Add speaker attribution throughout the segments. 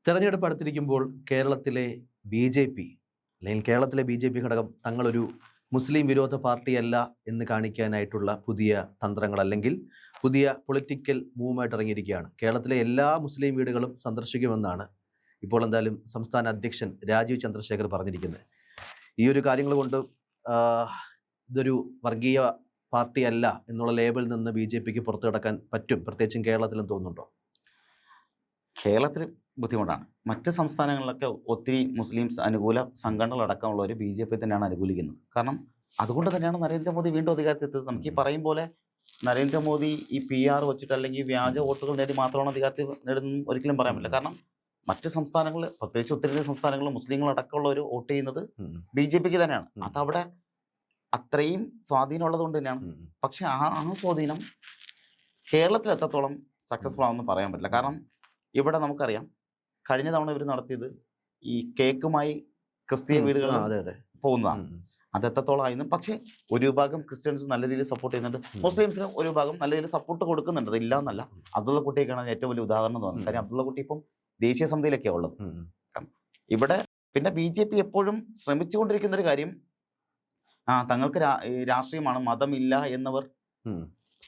Speaker 1: തെരഞ്ഞെടുപ്പ് അടുത്തിരിക്കുമ്പോൾ കേരളത്തിലെ B J P അല്ലെങ്കിൽ കേരളത്തിലെ ബി ജെ പി ഘടകം തങ്ങളൊരു മുസ്ലിം വിരോധ പാർട്ടിയല്ല എന്ന് കാണിക്കാനായിട്ടുള്ള പുതിയ തന്ത്രങ്ങൾ അല്ലെങ്കിൽ പുതിയ പൊളിറ്റിക്കൽ മൂവുമായിട്ട് ഇറങ്ങിയിരിക്കുകയാണ്. കേരളത്തിലെ എല്ലാ മുസ്ലിം വീടുകളും സന്ദർശിക്കുമെന്നാണ് ഇപ്പോൾ എന്തായാലും സംസ്ഥാന അധ്യക്ഷൻ രാജീവ് ചന്ദ്രശേഖർ പറഞ്ഞിരിക്കുന്നത്. ഈ ഒരു കാര്യങ്ങൾ കൊണ്ട് ഇതൊരു വർഗീയ പാർട്ടിയല്ല എന്നുള്ള ലേബലിൽ നിന്ന് ബി ജെ പിക്ക് പുറത്തു കടക്കാൻ പറ്റും, പ്രത്യേകിച്ചും കേരളത്തിലും തോന്നുന്നുണ്ടോ?
Speaker 2: കേരളത്തിൽ ബുദ്ധിമുട്ടാണ്. മറ്റ് സംസ്ഥാനങ്ങളിലൊക്കെ ഒത്തിരി മുസ്ലിംസ് അനുകൂല സംഘടനകളടക്കമുള്ളവർ ബി ജെ പി തന്നെയാണ് അനുകൂലിക്കുന്നത്. കാരണം അതുകൊണ്ട് തന്നെയാണ് നരേന്ദ്രമോദി വീണ്ടും അധികാരത്തിലെത്തിയത്. നമുക്ക് ഈ പറയും പോലെ നരേന്ദ്രമോദി ഈ PR വെച്ചിട്ട് അല്ലെങ്കിൽ വ്യാജ വോട്ടുകൾ നേടി മാത്രമാണ് അധികാരത്തിൽ നേടുന്നത് ഒരിക്കലും പറയാൻ പറ്റില്ല. കാരണം മറ്റ് സംസ്ഥാനങ്ങളിൽ, പ്രത്യേകിച്ച് ഉത്തരേന്ത്യൻ സംസ്ഥാനങ്ങളിൽ മുസ്ലിങ്ങളടക്കമുള്ളവർ വോട്ട് ചെയ്യുന്നത് ബി ജെ പിക്ക് തന്നെയാണ്. അതവിടെ അത്രയും സ്വാധീനമുള്ളത് കൊണ്ട് തന്നെയാണ്. പക്ഷെ ആ സ്വാധീനം കേരളത്തിൽ എത്രത്തോളം സക്സസ്ഫുൾ ആണെന്ന് പറയാൻ പറ്റില്ല. കാരണം ഇവിടെ നമുക്കറിയാം, കഴിഞ്ഞ തവണ ഇവർ നടത്തിയത് ഈ കേക്കുമായി ക്രിസ്തീയ വീടുകളിൽ പോകുന്നതാണ്. അത് എത്രത്തോളം ആയിരുന്നു. പക്ഷേ ഒരു വിഭാഗം ക്രിസ്ത്യൻസ് നല്ല രീതിയിൽ സപ്പോർട്ട് ചെയ്യുന്നുണ്ട്, മുസ്ലിംസിനും ഒരു വിഭാഗം നല്ല രീതിയിൽ സപ്പോർട്ട് കൊടുക്കുന്നുണ്ട്. അത് ഇല്ല എന്നല്ല. അബ്ദുള്ള കുട്ടിയൊക്കെയാണ് ഏറ്റവും വലിയ ഉദാഹരണം തോന്നുന്നത്. കാര്യം അബ്ദുള്ള കുട്ടി ഇപ്പം ദേശീയ സമിതിയിലൊക്കെയാണ് ഉള്ളത്. ഇവിടെ പിന്നെ ബി ജെ പി എപ്പോഴും ശ്രമിച്ചുകൊണ്ടിരിക്കുന്ന ഒരു കാര്യം, തങ്ങൾക്ക് രാഷ്ട്രീയമാണ്, മതമില്ല എന്നവർ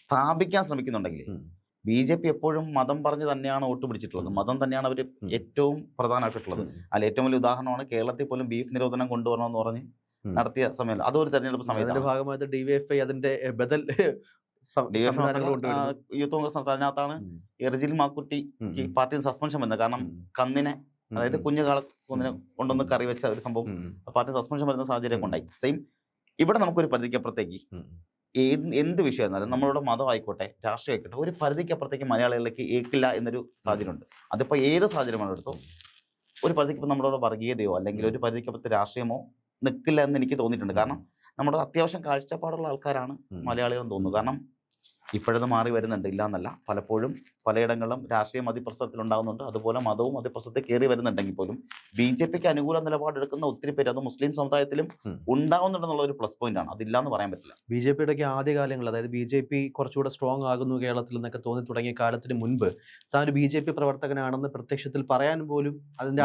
Speaker 2: സ്ഥാപിക്കാൻ ശ്രമിക്കുന്നുണ്ടെങ്കിൽ ബി ജെ പി എപ്പോഴും മതം പറഞ്ഞ് തന്നെയാണ് വോട്ട് പിടിച്ചിട്ടുള്ളത്. മതം തന്നെയാണ് അവർ ഏറ്റവും പ്രധാനമായിട്ടുള്ളത്. അതിൽ ഏറ്റവും വലിയ ഉദാഹരണമാണ് കേരളത്തിൽ പോലും ബീഫ് നിരോധനം കൊണ്ടുവരണമെന്ന് പറഞ്ഞ് നടത്തിയ സമയം. അതൊരു തെരഞ്ഞെടുപ്പ് സമയത്ത് ഭാഗമായിട്ട് DYFI അതിന്റെ ബദൽ യൂത്ത് കോൺഗ്രസ് നടത്തുന്നത്. അതിനകത്താണ് എർജിൽ മാക്കുട്ടി പാർട്ടിയിൽ സസ്പെൻഷൻ വന്നത്. കാരണം കന്നിനെ, അതായത് കുഞ്ഞുകാളെ കൊന്നിനെ കൊണ്ടൊന്ന് കറി വെച്ച ഒരു സംഭവം പാർട്ടി സസ്പെൻഷൻ വരുന്ന സാഹചര്യം ഉണ്ടായി. സെയിം ഇവിടെ നമുക്കൊരു പരിധിക്കപ്പുറത്തേക്ക് എന്ത് വിഷയമായിരുന്നാലും നമ്മളുടെ മതം ആയിക്കോട്ടെ, രാഷ്ട്രീയം ആയിക്കോട്ടെ, ഒരു പരിധിക്കപ്പുറത്തേക്ക് മലയാളികളിലേക്ക് ഏക്കില്ല എന്നൊരു സാഹചര്യമുണ്ട്. അതിപ്പോൾ ഏത് സാഹചര്യമാണ് എടുത്തോ, ഒരു പരിധിക്കപ്പുറം നമ്മളോട് വർഗീയതയോ അല്ലെങ്കിൽ ഒരു പരിധിക്കപ്പുറത്ത് രാഷ്ട്രീയമോ നിൽക്കില്ല എന്ന് എനിക്ക് തോന്നിയിട്ടുണ്ട്. കാരണം നമ്മുടെ അത്യാവശ്യം കാഴ്ചപ്പാടുള്ള ആൾക്കാരാണ് മലയാളികളെന്ന് തോന്നുന്നു. കാരണം ഇപ്പോഴത് മാറി വരുന്നുണ്ട്, ഇല്ല എന്നല്ല. പലപ്പോഴും പലയിടങ്ങളിലും രാഷ്ട്രീയം അതിപ്രസരത്തിലുണ്ടാകുന്നുണ്ട്. അതുപോലെ മതവും അതിപ്രസരത്തിൽ കയറി വരുന്നുണ്ടെങ്കിൽ പോലും ബി ജെ പിക്ക് അനുകൂല നിലപാടെടുക്കുന്ന ഒത്തിരി പേര് അത് മുസ്ലിം സമുദായത്തിലും ഉണ്ടാകുന്നുണ്ടെന്നുള്ള ഒരു പ്ലസ് പോയിന്റ് ആണ്. അതില്ല എന്ന് പറയാൻ പറ്റില്ല.
Speaker 1: ബി ജെ പിയുടെ ആദ്യകാലങ്ങൾ, അതായത് ബി ജെ പി കുറച്ചുകൂടെ സ്ട്രോങ് ആകുന്നു കേരളത്തിൽ എന്നൊക്കെ തോന്നി തുടങ്ങിയ കാലത്തിന് മുൻപ് താൻ ഒരു ബി ജെ പി പ്രവർത്തകനാണെന്ന് പ്രത്യക്ഷത്തിൽ പറയാൻ പോലും അതിന്റെ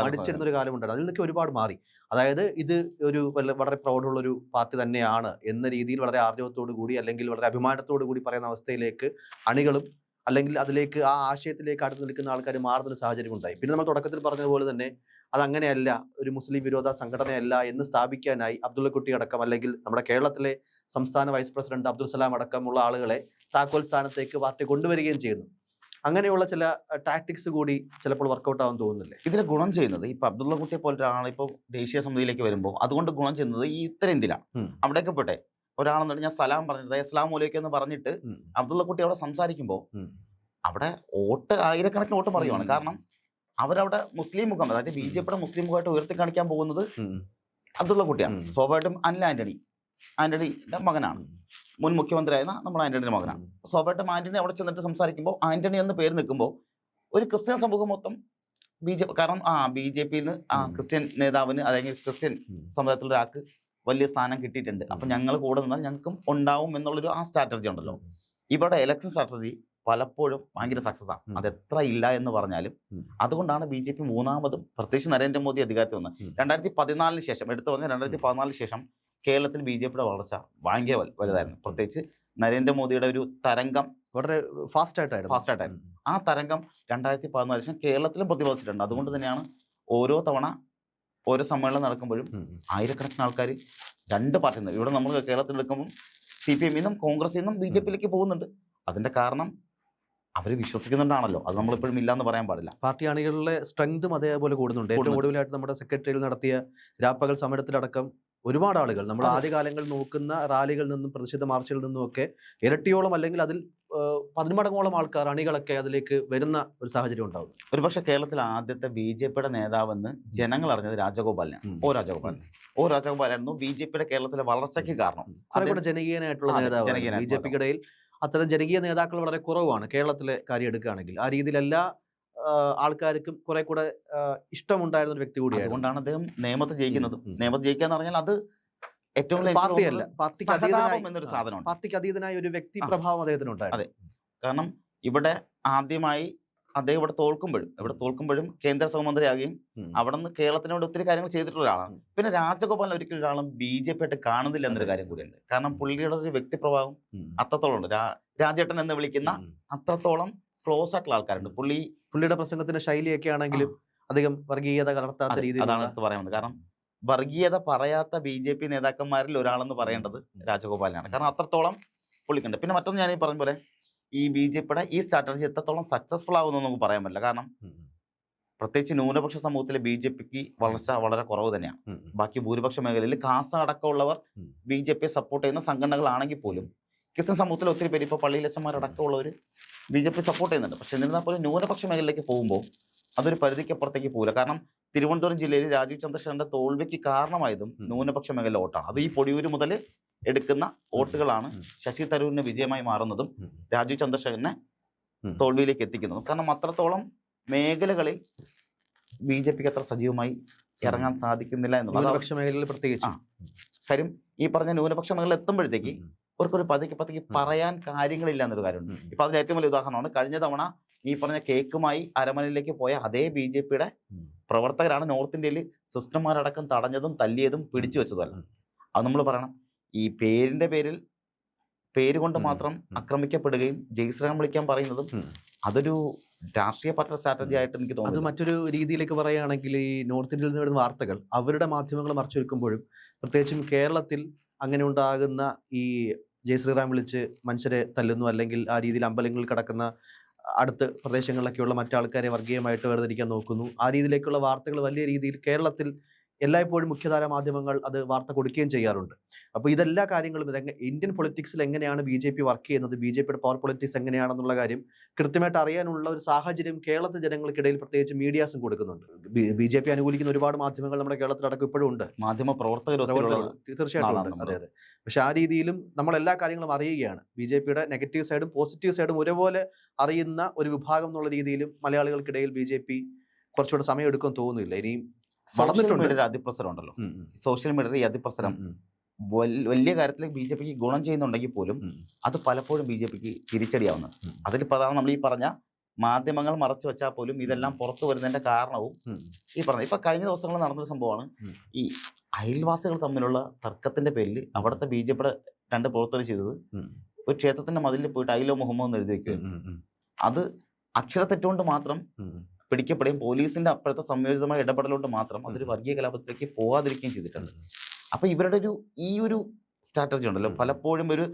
Speaker 1: അടിച്ചിരുന്ന ഒരു കാലമുണ്ടായിരുന്നു. അതിൽ നിന്നൊക്കെ ഒരുപാട് മാറി. അതായത് ഇത് ഒരു വളരെ പ്രൗഢുള്ളൊരു പാർട്ടി തന്നെയാണ് എന്ന രീതിയിൽ വളരെ ആർജവത്തോടു കൂടി അല്ലെങ്കിൽ വളരെ അഭിമാനത്തോടു കൂടി പറയുന്ന അവസ്ഥയിലേക്ക് അണികളും അല്ലെങ്കിൽ അതിലേക്ക് ആ ആശയത്തിലേക്ക് അടുത്ത് നിൽക്കുന്ന ആൾക്കാർ മാറുന്ന സാഹചര്യം ഉണ്ടായി. പിന്നെ നമ്മൾ തുടക്കത്തിൽ പറഞ്ഞതുപോലെ തന്നെ അതങ്ങനെയല്ല, ഒരു മുസ്ലിം വിരോധ സംഘടനയല്ല എന്ന് സ്ഥാപിക്കാനായി അബ്ദുള്ള കുട്ടി അടക്കം അല്ലെങ്കിൽ നമ്മുടെ കേരളത്തിലെ സംസ്ഥാന വൈസ് പ്രസിഡന്റ് അബ്ദുൽ സലാം അടക്കമുള്ള ആളുകളെ താക്കോൽ സ്ഥാനത്തേക്ക് പാർട്ടി കൊണ്ടുവരികയും ചെയ്യുന്നു. അങ്ങനെയുള്ള ചില ടാക്ടിക്സ് കൂടി ചിലപ്പോൾ വർക്കൗട്ട് ആവാൻ തോന്നുന്നില്ലേ?
Speaker 2: ഇതിന് ഗുണം ചെയ്യുന്നത് ഇപ്പൊ അബ്ദുള്ള കുട്ടിയെ പോലെ ഒരാളിപ്പോൾ ദേശീയ സമിതിയിലേക്ക് വരുമ്പോൾ അതുകൊണ്ട് ഗുണം ചെയ്യുന്നത് ഈ ഉത്തരേന്ത്യയിലാണ്. അവിടെയൊക്കെ പോട്ടെ, ഒരാളെന്നിട്ട് ഞാൻ സലാം പറഞ്ഞിട്ട് അസ്സലാം വലൈക്കും എന്ന് പറഞ്ഞിട്ട് അബ്ദുള്ള കുട്ടി അവിടെ സംസാരിക്കുമ്പോൾ അവിടെ വോട്ട് ആയിരക്കണക്കിന് വോട്ട് പറയുവാണ്. കാരണം അവരവിടെ മുസ്ലിം മുഖം, അതായത് ബി ജെ പിയുടെ മുസ്ലിം മുഖമായിട്ട് ഉയർത്തി കാണിക്കാൻ പോകുന്നത് അബ്ദുള്ള കുട്ടിയാണ്. സ്വാഭാവികമായിട്ടും അനിൽ ആന്റണിയുടെ മകനാണ്, മുൻ മുഖ്യമന്ത്രിയായിരുന്ന നമ്മുടെ ആന്റണിയുടെ മകനാണ്. സ്വാഭാവികമായിട്ടും ആന്റണി അവിടെ ചെന്നിട്ട് സംസാരിക്കുമ്പോൾ ആന്റണി എന്ന് പേര് നിൽക്കുമ്പോൾ ഒരു ക്രിസ്ത്യൻ സമൂഹം മൊത്തം കാരണം ബി ജെ പിയിൽ നിന്ന് ക്രിസ്ത്യൻ നേതാവിന് അല്ലെങ്കിൽ ക്രിസ്ത്യൻ സമുദായത്തിലുള്ള ഒരാൾക്ക് വലിയ സ്ഥാനം കിട്ടിയിട്ടുണ്ട്, അപ്പൊ ഞങ്ങൾ കൂടെ നിന്നാൽ ഞങ്ങൾക്കും ഉണ്ടാവും എന്നുള്ളൊരു സ്ട്രാറ്റജി ഉണ്ടല്ലോ. ഇവിടെ ഇലക്ഷൻ സ്ട്രാറ്റജി പലപ്പോഴും ഭയങ്കര സക്സസ് ആണ്. അത് എത്ര ഇല്ല എന്ന് പറഞ്ഞാലും. അതുകൊണ്ടാണ് ബി ജെ പി മൂന്നാമതും, പ്രത്യേകിച്ച് നരേന്ദ്രമോദി അധികാരത്തിൽ വന്നത് 2014 ശേഷം, എടുത്തു പറഞ്ഞ 2014 ശേഷം കേരളത്തിൽ ബി ജെ പിയുടെ വളർച്ച ഭയങ്കര വലുതായിരുന്നു. പ്രത്യേകിച്ച് നരേന്ദ്രമോദിയുടെ ഒരു തരംഗം
Speaker 1: വളരെ ഫാസ്റ്റ് ആയിട്ടായിരുന്നു.
Speaker 2: ആ തരംഗം 2014 ശേഷം കേരളത്തിലും പ്രതിഫലിച്ചിട്ടുണ്ട്. അതുകൊണ്ട് തന്നെയാണ് ഓരോ തവണ ഓരോ സമ്മേളനം നടക്കുമ്പോഴും ആയിരക്കണക്കിന് ആൾക്കാർ രണ്ട് പാർട്ടിയിൽ നിന്ന്, ഇവിടെ നമ്മൾ കേരളത്തിൽ എടുക്കുമ്പോൾ CPM നിന്നും കോൺഗ്രസിൽ നിന്നും ബി ജെ പിയിലേക്ക് പോകുന്നുണ്ട്. അതിന്റെ കാരണം അവർ വിശ്വസിക്കുന്നുണ്ടാണല്ലോ. അത് നമ്മളിപ്പോഴും ഇല്ലാന്ന് പറയാൻ പാടില്ല.
Speaker 1: പാർട്ടി അണികളുടെ സ്ട്രെങ്തും അതേപോലെ കൂടുന്നുണ്ട്. ഏറ്റവും ഒടുവിലായിട്ട് നമ്മുടെ സെക്രട്ടറിയിൽ നടത്തിയ രാപ്പകൽ സമരത്തിലടക്കം ഒരുപാട് ആളുകൾ നമ്മൾ ആദ്യകാലങ്ങളിൽ നോക്കുന്ന റാലികളിൽ നിന്നും പ്രതിഷേധ മാർച്ചുകളിൽ നിന്നും ഒക്കെ ഇരട്ടിയോളം അല്ലെങ്കിൽ അതിൽ 10 മടങ്ങോളം ആൾക്കാർ, അണികളൊക്കെ അതിലേക്ക് വരുന്ന ഒരു സാഹചര്യം ഉണ്ടാവും.
Speaker 2: ഒരുപക്ഷെ കേരളത്തിൽ ആദ്യത്തെ ബി ജെ പിയുടെ നേതാവെന്ന് ജനങ്ങൾ അറിഞ്ഞത് രാജഗോപാലിനാണ്. ഓ രാജഗോപാലായിരുന്നു ബി ജെ പിയുടെ കേരളത്തിലെ വളർച്ചയ്ക്ക് കാരണം.
Speaker 1: അതുകൂടെ ജനകീയനായിട്ടുള്ള നേതാവ്. ബി ജെ പിക്കിടയിൽ അത്തരം ജനകീയ നേതാക്കൾ വളരെ കുറവാണ് കേരളത്തിലെ കാര്യം എടുക്കുകയാണെങ്കിൽ. ആ രീതിയിൽ എല്ലാ ആൾക്കാർക്കും കുറെ കൂടെ ഇഷ്ടമുണ്ടായിരുന്ന ഒരു വ്യക്തി കൂടിയാണ്.
Speaker 2: അതുകൊണ്ടാണ് അദ്ദേഹം നിയമത്തെ ജയിക്കുന്നത്. നിയമത്തെ ജയിക്കുക എന്ന് പറഞ്ഞാൽ അത് ഏറ്റവും
Speaker 1: പാർട്ടിയല്ല,
Speaker 2: എന്നൊരു സാധനമാണ്.
Speaker 1: പാർട്ടിക്ക് അതീതനായ ഒരു വ്യക്തി പ്രഭാവം അദ്ദേഹത്തിനുണ്ടായിരുന്നു.
Speaker 2: അതെ, കാരണം ഇവിടെ ആദ്യമായി അദ്ദേഹം ഇവിടെ തോൽക്കുമ്പോഴും കേന്ദ്ര സഹമന്ത്രിയാകുകയും അവിടെ നിന്ന് കേരളത്തിന് വേണ്ടി ഒത്തിരി കാര്യങ്ങൾ ചെയ്തിട്ടുള്ള ഒരാളാണ്. പിന്നെ രാജഗോപാലൻ ഒരിക്കലും ഒരാളും BJP ആയിട്ട് കാണുന്നില്ല എന്നൊരു കാര്യം കൂടിയുണ്ട്. കാരണം പുള്ളിയുടെ ഒരു വ്യക്തിപ്രഭാവം അത്രത്തോളം ഉണ്ട്. രാജേട്ടൻ എന്ന് വിളിക്കുന്ന അത്രത്തോളം ക്ലോസ് ആയിട്ടുള്ള ആൾക്കാരുണ്ട്.
Speaker 1: പുള്ളിയുടെ പ്രസംഗത്തിന്റെ ശൈലിയൊക്കെ ആണെങ്കിലും അധികം വർഗീയത കലർത്താത്ത രീതിയിൽ
Speaker 2: അതാണ് എടുത്ത് പറയുന്നത്. കാരണം വർഗീയത പറയാത്ത BJP നേതാക്കന്മാരിൽ ഒരാളെന്ന് പറയേണ്ടത് രാജഗോപാലനാണ്. കാരണം അത്രത്തോളം പുള്ളിക്കുണ്ട്. പിന്നെ മറ്റൊന്ന് ഞാൻ ഈ പറഞ്ഞ പോലെ ഈ BJPയുടെ ഈ സ്ട്രാറ്റജി എത്രത്തോളം സക്സസ്ഫുൾ ആകുമെന്ന് നമുക്ക് പറയാൻ പറ്റില്ല. കാരണം പ്രത്യേകിച്ച് ന്യൂനപക്ഷ സമൂഹത്തിലെ BJPക്ക് വളർച്ച വളരെ കുറവ് തന്നെയാണ്. ബാക്കി ഭൂരിപക്ഷ മേഖലയിൽ കാസ അടക്കമുള്ളവർ BJPയെ സപ്പോർട്ട് ചെയ്യുന്ന സംഘടനകളാണെങ്കിൽ പോലും ക്രിസ്ത്യൻ സമൂഹത്തിൽ ഒത്തിരി പേര് ഇപ്പോൾ പള്ളിയിലച്ചന്മാരടക്കമുള്ളവർ BJP സപ്പോർട്ട് ചെയ്യുന്നുണ്ട്. പക്ഷെ എന്നിരുന്നാൽ പോലും ന്യൂനപക്ഷ മേഖലയിലേക്ക് പോകുമ്പോൾ അതൊരു പരിധിക്കപ്പുറത്തേക്ക് പോകില്ല. കാരണം തിരുവനന്തപുരം ജില്ലയിൽ രാജീവ് ചന്ദ്രശേഖരന്റെ തോൽവിക്ക് കാരണമായതും ന്യൂനപക്ഷ മേഖല വോട്ടാണ്. അത് ഈ പൊടിയൂര് മുതൽ എടുക്കുന്ന വോട്ടുകളാണ് ശശി തരൂരിന് വിജയമായി മാറുന്നതും രാജീവ് ചന്ദ്രശേഖരനെ തോൽവിയിലേക്ക് എത്തിക്കുന്നതും. കാരണം അത്രത്തോളം മേഖലകളിൽ BJPക്ക് അത്ര സജീവമായി ഇറങ്ങാൻ സാധിക്കുന്നില്ല എന്നുള്ളത്.
Speaker 1: ന്യൂനപക്ഷ മേഖലയിൽ പ്രത്യേകിച്ച്
Speaker 2: കാര്യം ഈ പറഞ്ഞ ന്യൂനപക്ഷ മേഖല എത്തുമ്പോഴത്തേക്ക് അവർക്കൊരു പതിക്ക് പറയാൻ കാര്യങ്ങളില്ല എന്നൊരു കാര്യമുണ്ട്. ഇപ്പൊ അതിന് ഏറ്റവും വലിയ ഉദാഹരണമാണ് കഴിഞ്ഞ തവണ ഈ പറഞ്ഞ കേക്കുമായി അരമനയിലേക്ക് പോയ അതേ BJPയുടെ പ്രവർത്തകരാണ് നോർത്ത് ഇന്ത്യയിൽ സിസ്റ്റർമാരടക്കം തടഞ്ഞതും തല്ലിയതും പിടിച്ചു വെച്ചതല്ല. അത് നമ്മൾ പറയണം. ഈ പേരിന്റെ പേര് കൊണ്ട് മാത്രം ആക്രമിക്കപ്പെടുകയും ജയ്ശ്രീറാം വിളിക്കാൻ പറയുന്നതും അതൊരു രാഷ്ട്രീയ പാർട്ടി സ്ട്രാറ്റജി ആയിട്ട് എനിക്ക് തോന്നുന്നു.
Speaker 1: അത് മറ്റൊരു രീതിയിലേക്ക് പറയുകയാണെങ്കിൽ ഈ നോർത്ത് ഇന്ത്യയിൽ നിന്ന് വരുന്ന വാർത്തകൾ അവരുടെ മാധ്യമങ്ങൾ മറച്ചുവെക്കുമ്പോഴും പ്രത്യേകിച്ചും കേരളത്തിൽ അങ്ങനെ ഉണ്ടാകുന്ന ഈ ജയ്ശ്രീറാം വിളിച്ച് മനുഷ്യരെ തല്ലുന്നു അല്ലെങ്കിൽ ആ രീതിയിൽ അമ്പലങ്ങളിൽ കിടക്കുന്ന അടുത്ത പ്രദേശങ്ങളിലൊക്കെയുള്ള മറ്റാൾക്കാരെ വർഗീയമായിട്ട് വേർതിരിക്കാൻ നോക്കുന്നു, ആ രീതിയിലേക്കുള്ള വാർത്തകൾ വലിയ രീതിയിൽ കേരളത്തിൽ എല്ലായ്പ്പോഴും മുഖ്യധാര മാധ്യമങ്ങൾ അത് വാർത്ത കൊടുക്കുകയും ചെയ്യാറുണ്ട്. അപ്പോൾ ഇതെല്ലാ കാര്യങ്ങളും ഇന്ത്യൻ പൊളിറ്റിക്സിൽ എങ്ങനെയാണ് BJP വർക്ക് ചെയ്യുന്നത്, BJPയുടെ പവർ പൊളിറ്റിക്സ് എങ്ങനെയാണെന്നുള്ള കാര്യം കൃത്യമായിട്ട് അറിയാനുള്ള ഒരു സാഹചര്യം കേരളത്തിലെ ജനങ്ങൾക്കിടയിൽ പ്രത്യേകിച്ച് മീഡിയാസും കൊടുക്കുന്നുണ്ട്. BJP അനുകൂലിക്കുന്ന ഒരുപാട് മാധ്യമങ്ങൾ നമ്മുടെ കേരളത്തിലടക്കം ഇപ്പോഴും ഉണ്ട്,
Speaker 2: മാധ്യമ പ്രവർത്തകർ
Speaker 1: തീർച്ചയായിട്ടും ഉണ്ട്. അതെ. പക്ഷെ ആ രീതിയിലും നമ്മൾ എല്ലാ കാര്യങ്ങളും അറിയുകയാണ്. BJPയുടെ നെഗറ്റീവ് സൈഡും പോസിറ്റീവ് സൈഡും ഒരുപോലെ അറിയുന്ന ഒരു വിഭാഗം എന്നുള്ള രീതിയിലും മലയാളികൾക്കിടയിൽ BJP കുറച്ചുകൂടെ സമയം എടുക്കുമെന്ന് തോന്നുന്നില്ല. ഇനിയും
Speaker 2: സോഷ്യൽ മീഡിയയുടെ അതിപ്രസരം ഉണ്ടല്ലോ, സോഷ്യൽ മീഡിയയുടെ ഈ അതിപ്രസരം വലിയ കാര്യത്തിൽ BJPക്ക് ഗുണം ചെയ്യുന്നുണ്ടെങ്കിൽ പോലും അത് പലപ്പോഴും BJPക്ക് തിരിച്ചടിയാവുന്നത്. അതിൽ പ്രധാനം നമ്മൾ ഈ പറഞ്ഞ മാധ്യമങ്ങൾ മറച്ചു വെച്ചാൽ പോലും ഇതെല്ലാം പുറത്തു വരുന്നതിന്റെ കാരണവും ഈ പറഞ്ഞ ഇപ്പൊ കഴിഞ്ഞ ദിവസങ്ങളിൽ നടന്നൊരു സംഭവമാണ്. ഈ അയൽവാസികൾ തമ്മിലുള്ള തർക്കത്തിന്റെ പേരിൽ അവിടുത്തെ BJPയുടെ 2 പ്രവർത്തകർ ചെയ്തത് ഒരു ക്ഷേത്രത്തിന്റെ മതിലിൽ പോയിട്ട് ഐ ലവ് മുഹമ്മദ് എന്ന് എഴുതി വെക്കുകയാണ്. അത് അക്ഷരത്തെറ്റുകൊണ്ട് മാത്രം പിടിക്കപ്പെടുകയും പോലീസിന്റെ അപ്പോഴത്തെ സംയോജിതമായ ഇടപെടലുകൊണ്ട് മാത്രം അതൊരു വർഗീയ കലാപത്തിലേക്ക് പോകാതിരിക്കുകയും ചെയ്തിട്ടുണ്ട്. അപ്പൊ ഇവരുടെ ഈ ഒരു സ്ട്രാറ്റജി ഉണ്ടല്ലോ, പലപ്പോഴും ഒരു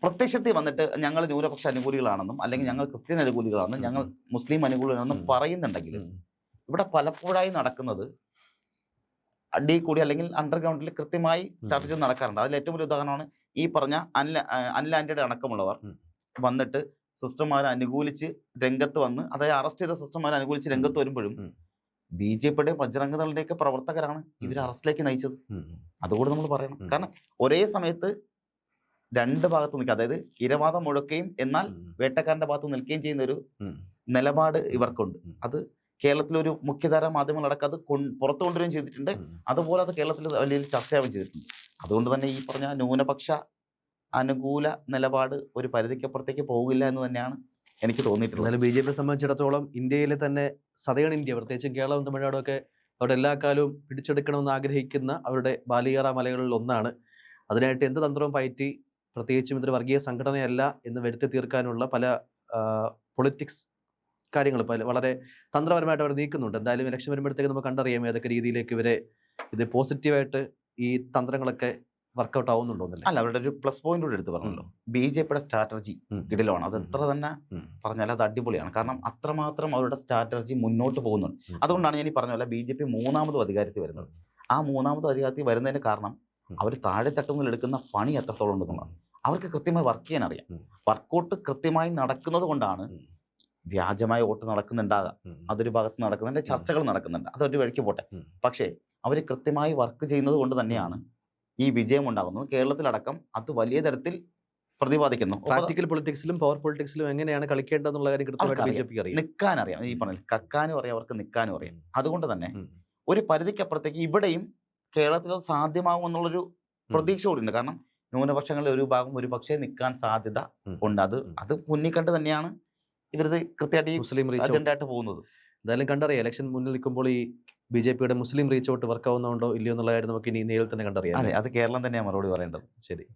Speaker 2: പ്രത്യക്ഷത്തിൽ വന്നിട്ട് ഞങ്ങൾ ന്യൂനപക്ഷ അനുകൂലികളാണെന്നും അല്ലെങ്കിൽ ഞങ്ങൾ ക്രിസ്ത്യൻ അനുകൂലികളാണെന്നും ഞങ്ങൾ മുസ്ലിം അനുകൂലികളാണെന്നും പറയുന്നുണ്ടെങ്കിലും ഇവിടെ പലപ്പോഴായി നടക്കുന്നത് അടി കൂടി അല്ലെങ്കിൽ അണ്ടർഗ്രൗണ്ടിൽ കൃത്യമായി സ്ട്രാറ്റജി നടക്കാറുണ്ട്. അതിൽ ഏറ്റവും വലിയ ഉദാഹരണമാണ് ഈ പറഞ്ഞ അനിൽ ആന്റണിയുടെ അടക്കമുള്ളവർ വന്നിട്ട് സിസ്റ്റർമാരെ അനുകൂലിച്ച് രംഗത്ത് വന്ന്, അതായത് അറസ്റ്റ് ചെയ്ത സിസ്റ്റർമാരെ അനുകൂലിച്ച് രംഗത്ത് വരുമ്പോഴും BJPയുടെ ബജ്രംഗദളിന്റെയൊക്കെ പ്രവർത്തകരാണ് ഇവർ അറസ്റ്റിലേക്ക് നയിച്ചത്. അതുകൂടി നമ്മൾ പറയണം. കാരണം ഒരേ സമയത്ത് 2 ഭാഗത്ത് നിൽക്കുക, അതായത് ഇരവാദം മുഴക്കുകയും എന്നാൽ വേട്ടക്കാരന്റെ ഭാഗത്ത് നിൽക്കുകയും ചെയ്യുന്ന ഒരു നിലപാട് ഇവർക്കുണ്ട്. അത് കേരളത്തിലൊരു മുഖ്യധാര മാധ്യമങ്ങളടക്കം അത് പുറത്തു കൊണ്ടുവരികയും ചെയ്തിട്ടുണ്ട്. അതുപോലെ അത് കേരളത്തിൽ വലിയ ചർച്ചയാവുകയും ചെയ്തിട്ടുണ്ട്. അതുകൊണ്ട് തന്നെ ഈ പറഞ്ഞ ന്യൂനപക്ഷ അനുകൂല നിലപാട് ഒരു പരിധിക്കപ്പുറത്തേക്ക് പോകില്ല എന്ന് തന്നെയാണ് എനിക്ക് തോന്നിയിട്ടുള്ളത്.
Speaker 1: എന്നാലും BJPയെ സംബന്ധിച്ചിടത്തോളം ഇന്ത്യയിലെ തന്നെ സതേൺ ഇന്ത്യ, പ്രത്യേകിച്ചും കേരളവും തമിഴ്നാടും ഒക്കെ അവിടെ എല്ലാ കാലവും പിടിച്ചെടുക്കണമെന്ന് ആഗ്രഹിക്കുന്ന അവരുടെ ബാലിയേറ മലകളിൽ ഒന്നാണ്. അതിനായിട്ട് എന്ത് തന്ത്രവും പയറ്റി, പ്രത്യേകിച്ചും ഇതൊരു വർഗീയ സംഘടനയല്ല എന്ന് വരുത്തി തീർക്കാനുള്ള പല പൊളിറ്റിക്സ് കാര്യങ്ങൾ വളരെ തന്ത്രപരമായിട്ട് അവർ നീക്കുന്നുണ്ട്. എന്തായാലും ഇലക്ഷൻ വരുമ്പോഴത്തേക്ക് നമുക്ക് കണ്ടറിയാം ഏതൊക്കെ രീതിയിലേക്ക് ഇവരെ ഇത് പോസിറ്റീവായിട്ട് ഈ തന്ത്രങ്ങളൊക്കെ വർക്കൗട്ട് ആവുന്നുണ്ടോന്നല്ലേ.
Speaker 2: അല്ല, അവരുടെ ഒരു പ്ലസ് പോയിന്റ് കൂടെ എടുത്ത് പറഞ്ഞല്ലോ, BJPയുടെ സ്ട്രാറ്റജി കിടിലമാണ്. അത് എത്ര തന്നെ പറഞ്ഞാൽ അത് അടിപൊളിയാണ്. കാരണം അത്രമാത്രം അവരുടെ സ്ട്രാറ്റജി മുന്നോട്ട് പോകുന്നുണ്ട്. അതുകൊണ്ടാണ് ഞാൻ ഈ പറഞ്ഞ പോലെ BJP 3ാമതും അധികാരത്തിൽ വരുന്നത്. ആ 3ാമതും അധികാരത്തിൽ വരുന്നതിന് കാരണം അവർ താഴെ തട്ടുന്നതിൽ എടുക്കുന്ന പണി എത്രത്തോളം ഉണ്ടെന്നുള്ളതാണ്. അവർക്ക് കൃത്യമായി വർക്ക് ചെയ്യാൻ അറിയാം. വർക്കൗട്ട് കൃത്യമായി നടക്കുന്നത് കൊണ്ടാണ് വ്യാജമായ വോട്ട് നടക്കുന്നുണ്ടാകാം, അതൊരു ഭാഗത്ത് നടക്കുന്നുണ്ട്, ചർച്ചകൾ നടക്കുന്നുണ്ട്, അതൊരു വഴിക്ക് പോട്ടെ. പക്ഷേ അവർ കൃത്യമായി വർക്ക് ചെയ്യുന്നത് കൊണ്ട് തന്നെയാണ് ഈ വിജയം ഉണ്ടാകുന്നത്. കേരളത്തിലടക്കം അത് വലിയ തരത്തിൽ പ്രതിപാദിക്കുന്നു.
Speaker 1: പ്രാക്ടിക്കൽ പൊളിറ്റിക്സിലും പവർ പൊളിറ്റിക്സിലും എങ്ങനെയാണ് കളിക്കേണ്ടതെന്നുള്ള കാര്യം കൃത്യമായിട്ട് BJPക്ക് അറിയാം.
Speaker 2: നിൽക്കാൻ അറിയാം. ഈ പറഞ്ഞ കക്കാനും അറിയാം, അവർക്ക് നിൽക്കാനും അറിയാം. അതുകൊണ്ട് തന്നെ ഒരു പരിധിക്കപ്പുറത്തേക്ക് ഇവിടെയും കേരളത്തിൽ സാധ്യമാകുമെന്നുള്ളൊരു പ്രതീക്ഷ കൂടിയുണ്ട്. കാരണം ന്യൂനപക്ഷങ്ങളിൽ ഒരു ഭാഗം ഒരു പക്ഷേ നിൽക്കാൻ സാധ്യത ഉണ്ട്. അത് മുന്നിൽ കണ്ട് തന്നെയാണ് ഇവരത് കൃത്യമായിട്ട് ഈ
Speaker 1: മുസ്ലിം റീച്ച്
Speaker 2: അജണ്ട ആയിട്ട് പോകുന്നത്.
Speaker 1: എന്തായാലും കണ്ടറിയാം ഇലക്ഷൻ മുന്നിൽ നിൽക്കുമ്പോൾ ഈ BJP-യുടെ മുസ്ലിം റീച്ച് ഔട്ട് വർക്ക് ആവുന്നുണ്ടോ ഇല്ലയോ എന്നുള്ള കാര്യം നമുക്ക് ഇനി നേരിൽ തന്നെ കണ്ടറിയാം.
Speaker 2: അതെ, അത് കേരളം തന്നെയാണ് മറുപടി പറയേണ്ടത്.
Speaker 1: ശരി.